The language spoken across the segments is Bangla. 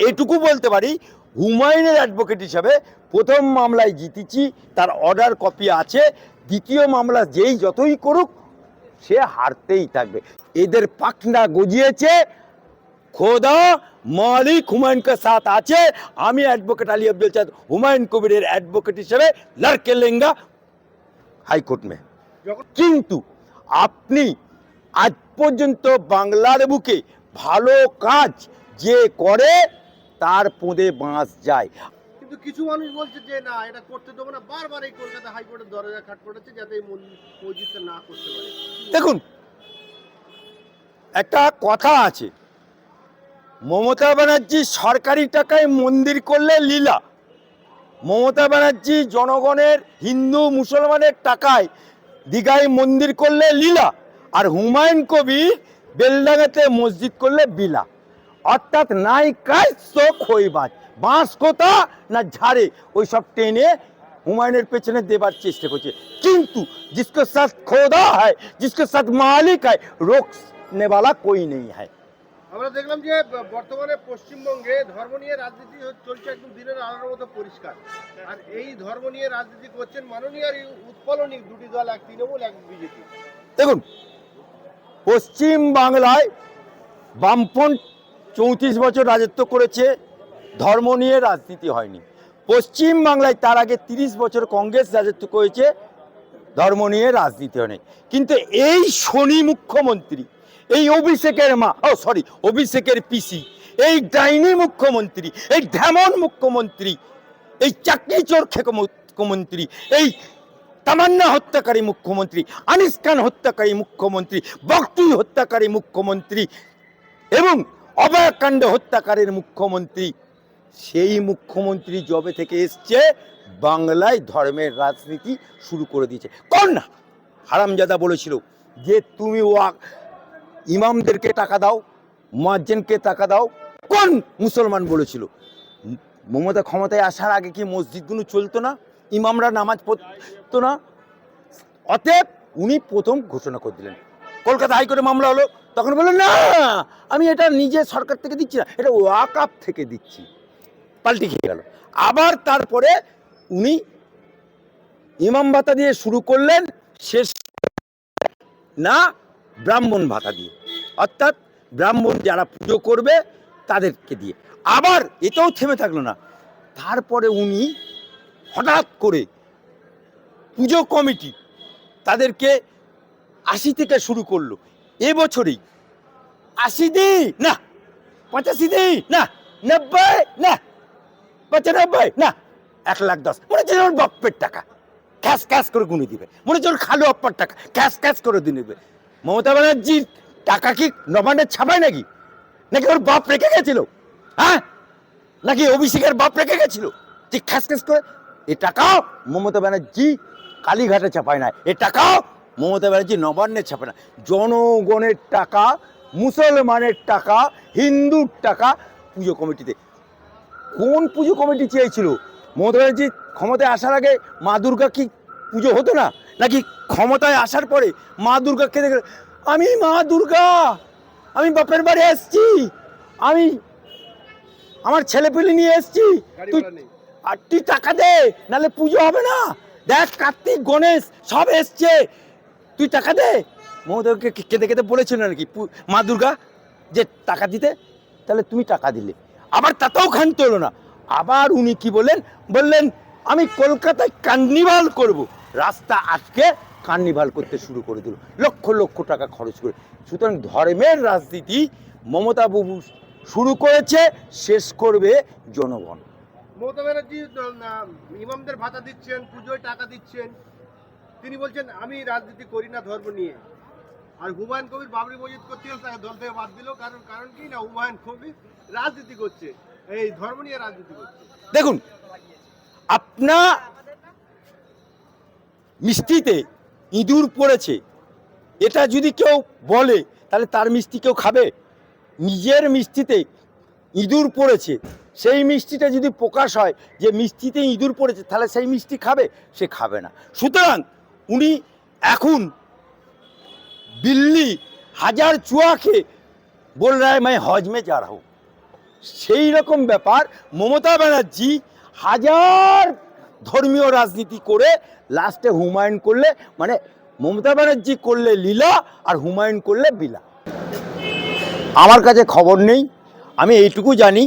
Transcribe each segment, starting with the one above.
এটুকু বলতে পারি, হুমায়ুনের অ্যাডভোকেট হিসাবে প্রথম মামলায় জিতেছি, তার অর্ডার কপি আছে। দ্বিতীয় মামলা যেই যতই করুক সে হারতেই থাকবে। এদের পাখনা গজিয়েছে, খোদা মালিক হুমায়ুন কে সাথ আছে। আমি অ্যাডভোকেট আলী আব্দুল চাঁদ হুমায়ুন কবিরের অ্যাডভোকেট হিসেবে লড়কে লেঙ্গা হাইকোর্ট মে। কিন্তু আপনি আজ পর্যন্ত বাংলার বুকে ভালো কাজ যে করে তার পোঁদে বাঁশ যায়। কিন্তু কিছু মানুষ বলছে যে না এটা করতে দেবো না, বারবার এই কলকাতা হাইকোর্টের দরজা খটখটাচ্ছে যাতে এই মসজিদটা না করতে পারে। দেখুন, একটা কথা আছে, মমতা ব্যানার্জি সরকারি টাকায় মন্দির করলে লীলা। মমতা ব্যানার্জি জনগণের হিন্দু মুসলমানের টাকায় দীঘায় মন্দির করলে লীলা, আর হুমায়ুন কবির বেলডাঙ্গাতে মসজিদ করলে বিলা। অর্থাৎ নাই কাজ তো খইবাজ, বাঁশ কোথা না ঝাড়ে ওই সব টেনে হুমায়ুনের পেছনে দেবার চেষ্টা করছে। কিন্তু जिसके साथ খোদা है, जिसके साथ मालिक है, रोकने वाला कोई नहीं है। আমরা দেখলাম যে বর্তমানে পশ্চিমবঙ্গে ধর্ম নিয়ে রাজনীতি চলছে একদম দিনের আলোর মতো পরিষ্কার। আর এই ধর্ম নিয়ে রাজনীতি করছেন মাননীয় আর উৎপলনী দুটি দল, এক তৃণমূল এক বিজেপি। দেখুন, পশ্চিম বাংলায় বামফ্রন্ট 34 বছর রাজত্ব করেছে, ধর্ম নিয়ে রাজনীতি হয়নি। পশ্চিম বাংলায় তার আগে 30 বছর কংগ্রেস রাজত্ব করেছে, ধর্ম নিয়ে রাজনীতি হয়নি। কিন্তু এই শনি মুখ্যমন্ত্রী, এই অভিষেকের মা, অভিষেকের পিসি, এই ডাইনি মুখ্যমন্ত্রী, এই ঢেমন মুখ্যমন্ত্রী, এই চাকরি চোর মুখ্যমন্ত্রী, এই তামান্না হত্যাকারী মুখ্যমন্ত্রী, আনিস খান হত্যাকারী মুখ্যমন্ত্রী, বকটুই হত্যাকারী মুখ্যমন্ত্রী এবং অভয়াকাণ্ড হত্যাকারীর মুখ্যমন্ত্রী, সেই মুখ্যমন্ত্রী জবে থেকে এসছে বাংলায় ধর্মের রাজনীতি শুরু করে দিয়েছে। কোন না হারামজাদা বলেছিল যে তুমি ইমামদেরকে টাকা দাও, মুয়াজ্জিনকে টাকা দাও? কোন মুসলমান বলেছিল? মমতা ক্ষমতায় আসার আগে কি মসজিদগুলো চলতো না? ইমামরা নামাজ পড়তো না? অতএব উনি প্রথম ঘোষণা করে দিলেন। কলকাতা হাইকোর্টে মামলা হলো, তখন বললেন না আমি এটা নিজে সরকার থেকে দিচ্ছি না, এটা ওয়াকফ থেকে দিচ্ছি। পাল্টি খেয়ে গেল। আবার তারপরে উনি ইমাম ভাতা দিয়ে শুরু করলেন, শেষ না ব্রাহ্মণ ভাতা দিয়ে, অর্থাৎ ব্রাহ্মণ যারা পুজো করবে তাদেরকে দিয়ে। আবার এতেও থেমে থাকলো না, তারপরে উনি হঠাৎ করে পুজো কমিটি তাদেরকে 80 থেকে শুরু করলো। এবছরেই 80 দিই না, 85 দিই না, 90 না, 95 না, 1,10,000। মনে হচ্ছে ওর বাপ্পের টাকা ক্যাশ ক্যাশ করে গুনে দিবে, মনে হচ্ছে ওর খালু আপ্পার টাকা ক্যাশ ক্যাশ করে দিয়ে নেবে। মমতা ব্যানার্জির টাকা কি নবান্নের ছাপায় নাকি? নাকি ওর বাপ রেখে গেছিল? হ্যাঁ, নাকি অভিষেকের বাপ রেখে গেছিল যে খ্যাস খ্যাস করে? এ টাকাও মমতা ব্যানার্জি কালীঘাটে ছাপায় না, এ টাকাও মমতা ব্যানার্জি নবান্নে ছাপায় না। জনগণের টাকা, মুসলমানের টাকা, হিন্দুর টাকা পুজো কমিটিতে। কোন পুজো কমিটি চেয়েছিল? মমতা ব্যানার্জি ক্ষমতায় আসার আগে মা দুর্গা কি পুজো হতো না? নাকি ক্ষমতায় আসার পরে মা দুর্গা খেতে গেলে আমি মা দুর্গা, আমি বাপের বাড়ি এসছি, আমি আমার ছেলেপিলি নিয়ে এসছি, তুই টাকা দে নাহলে পুজো হবে না। দেখ কার্তিক গণেশ সব এসছে, তুই টাকা দে। মমতাকে কেঁদে কেঁদে বলেছিল নাকি মা দুর্গা যে টাকা দিতে? তাহলে তুমি টাকা দিলে, আবার তাতেও ক্ষান্ত হলো না। আবার উনি কি বললেন আমি কলকাতায় কার্নিভাল করব। রাস্তা আজকে কার্নিভাল করতে শুরু করে দিল, লক্ষ লক্ষ টাকা খরচ করে। সুতরাং ধর্মের রাজনীতি মমতা বাবু শুরু করেছে, শেষ করবে জনগণ। মমতা ব্যানার্জি ইমামদের ভাতা দিচ্ছেন, পুজোয় টাকা দিচ্ছেন, তিনি বলছেন আমি রাজনীতি করি না ধর্ম নিয়ে। আর হুমায়ুন কবির বাবরি মসজিদ করতে গেলে তাকে দল থেকে বাদ দিল, কারণ কি না হুমায়ুন কবির রাজনীতি করছে, এই ধর্ম নিয়ে রাজনীতি করছে। দেখুন, আপনার মিষ্টিতে ইঁদুর পড়েছে এটা যদি কেউ বলে তাহলে তার মিষ্টি কেউ খাবে? নিজের মিষ্টিতে ইঁদুর পড়েছে, সেই মিষ্টিটা যদি প্রকাশ হয় যে মিষ্টিতে ইঁদুর পড়েছে, তাহলে সেই মিষ্টি খাবে? সে খাবে না। সুতরাং উনি এখন बिल्ली 1000 चूहा के बोल रहा है मैं हज में जा रहा हूँ। সেই রকম ব্যাপার মমতা ব্যানার্জি হাজার ধর্মীয় রাজনীতি করে লাস্টে হুমায়ুন করলে, মানে মমতা ব্যানার্জি করলে লীলা আর হুমায়ুন করলে বিলা। আমার কাছে খবর নেই, আমি এইটুকু জানি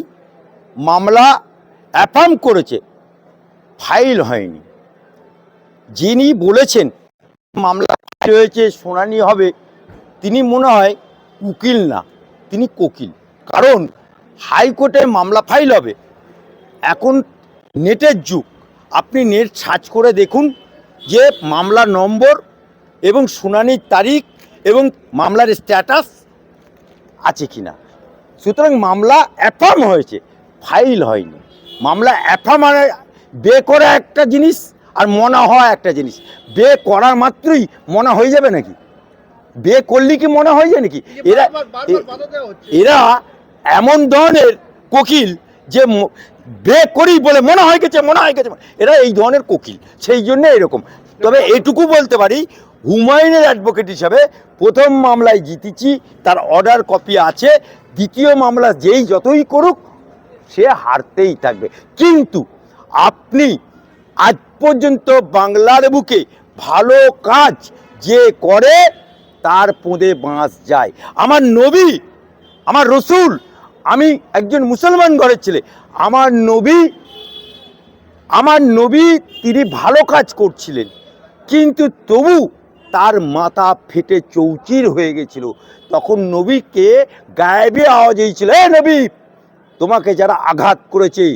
মামলা অ্যাফার্ম করেছে, ফাইল হয়নি। যিনি বলেছেন মামলা হয়েছে, শুনানি হবে, তিনি মনে হয় উকিল না, তিনি কোকিল। কারণ হাইকোর্টে মামলা ফাইল হবে, এখন নেটের যুগ, আপনি নেট সার্চ করে দেখুন যে মামলার নম্বর এবং শুনানির তারিখ এবং মামলার স্ট্যাটাস আছে কি না। সুতরাং মামলা অ্যাফার্ম হয়েছে, ফাইল হয়নি। মামলা অ্যাফার্ম মানে বে করা একটা জিনিস আর মনা হওয়া একটা জিনিস। বে করার মাত্রই মনা হয়ে যাবে নাকি? বে করলে কি মনে হয়ে যায় নাকি? এরা এরা এমন ধরনের কোকিল যে বে করি বলে মনে হয়ে গেছে, মনে হয়ে গেছে, এরা এই ধরনের কোকিল, সেই জন্য এরকম। তবে এটুকু বলতে পারি, হুমায়ুনের অ্যাডভোকেট হিসাবে প্রথম মামলায় জিতেছি, তার অর্ডার কপি আছে। দ্বিতীয় মামলা যেই যতই করুক সে হারতেই থাকবে। কিন্তু আপনি আজ পর্যন্ত বাংলার বুকে ভালো কাজ যে করে তার পোঁদে বাঁশ যায়। আমার নবী, আমার রসুল, আমি একজন মুসলমান ঘরের ছেলে, আমার নবী তিনি ভালো কাজ করছিলেন, কিন্তু তবু তার মাথা ফেটে চৌচির হয়ে গেছিল। তখন নবীকে গায়েবী আওয়াজ হয়েছিল, এ নবী, তোমাকে যারা আঘাত করেছে,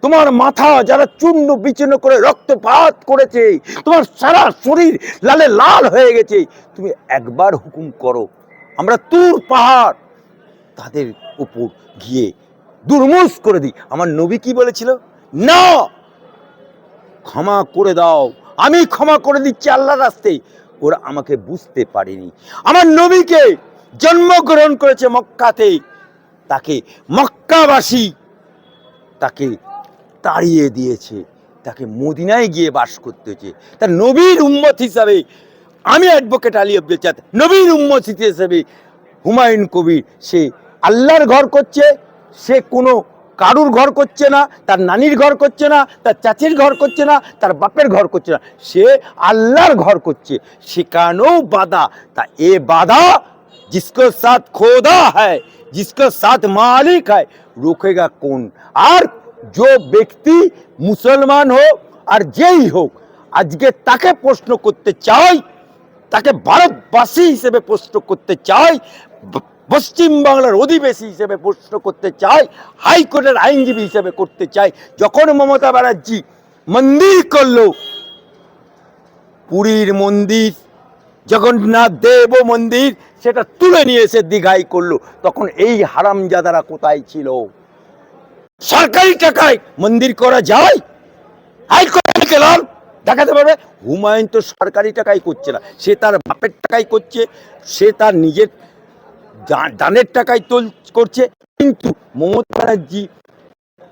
তোমার মাথা যারা চূর্ণ বিচূর্ণ করে রক্তপাত করেছে, তোমার সারা শরীর লালে লাল হয়ে গেছে, তুমি একবার হুকুম করো, আমরা তুর পাহাড় তাদের উপর গিয়ে দুর্মুষ করে দিই। আমার নবী কি বলেছিল? না, ক্ষমা করে দাও, আমি ক্ষমা করে দিচ্ছি আল্লাহর রাস্তায়। ওরা আমাকে বুঝতে পারেনি। আমার নবীকে জন্মগ্রহণ করেছে মক্কাতে, তাকে মক্কাবাসী তাকে তাড়িয়ে দিয়েছে, তাকে মদিনায় গিয়ে বাস করতে হয়েছে। তার নবীর উম্মত হিসাবে আমি অ্যাডভোকেট আলী আব্দুল চাঁদ, নবীর উম্মত হিসেবে হুমায়ুন কবির সে আল্লাহর ঘর করছে, সে কোনো কারুর ঘর করছে না, তার নানির ঘর করছে না, তার চাচির ঘর করছে না, তার বাপের ঘর করছে না, সে আল্লাহর ঘর করছে। সেখানেও বাধা, তা এ বাধা जिसको साथ खोदा है, जिसको साथ मालिक है, रोकेगा कौन? আর जो ব্যক্তি মুসলমান হোক আর যেই হোক, আজকে তাকে প্রশ্ন করতে চাই, তাকে ভারতবাসী হিসেবে প্রশ্ন করতে চাই, পশ্চিম বাংলার অধিবাসী হিসেবে প্রশ্ন করতে চাই, হাইকোর্টের আইনজীবী হিসেবে করতে চাই। যখন মমতা ব্যানার্জি মন্দির করলো, পুরীর মন্দির, জগন্নাথ দেব মন্দির, সেটা তুলে নিয়ে এসে দীঘায় করলো, তখন এই হারামজাদারা কোথায় ছিল? সরকারি টাকায় মন্দির করা যায়? হাইকোর্টে গেলাম, দেখাতে পারবে? হুমায়ুন তো সরকারি টাকায় করছে না, সে তার বাপের টাকায় করছে, সে তার নিজের দানের টাকায় করছে। কিন্তু মমতা ব্যানার্জি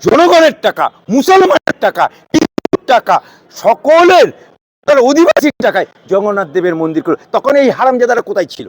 জনগণের টাকা, মুসলমানের টাকা, হিন্দুর টাকা, সকলের অধিবাসীর টাকায় জগন্নাথ দেবের মন্দির করে, তখন এই হারামজাদারা কোথায় ছিল?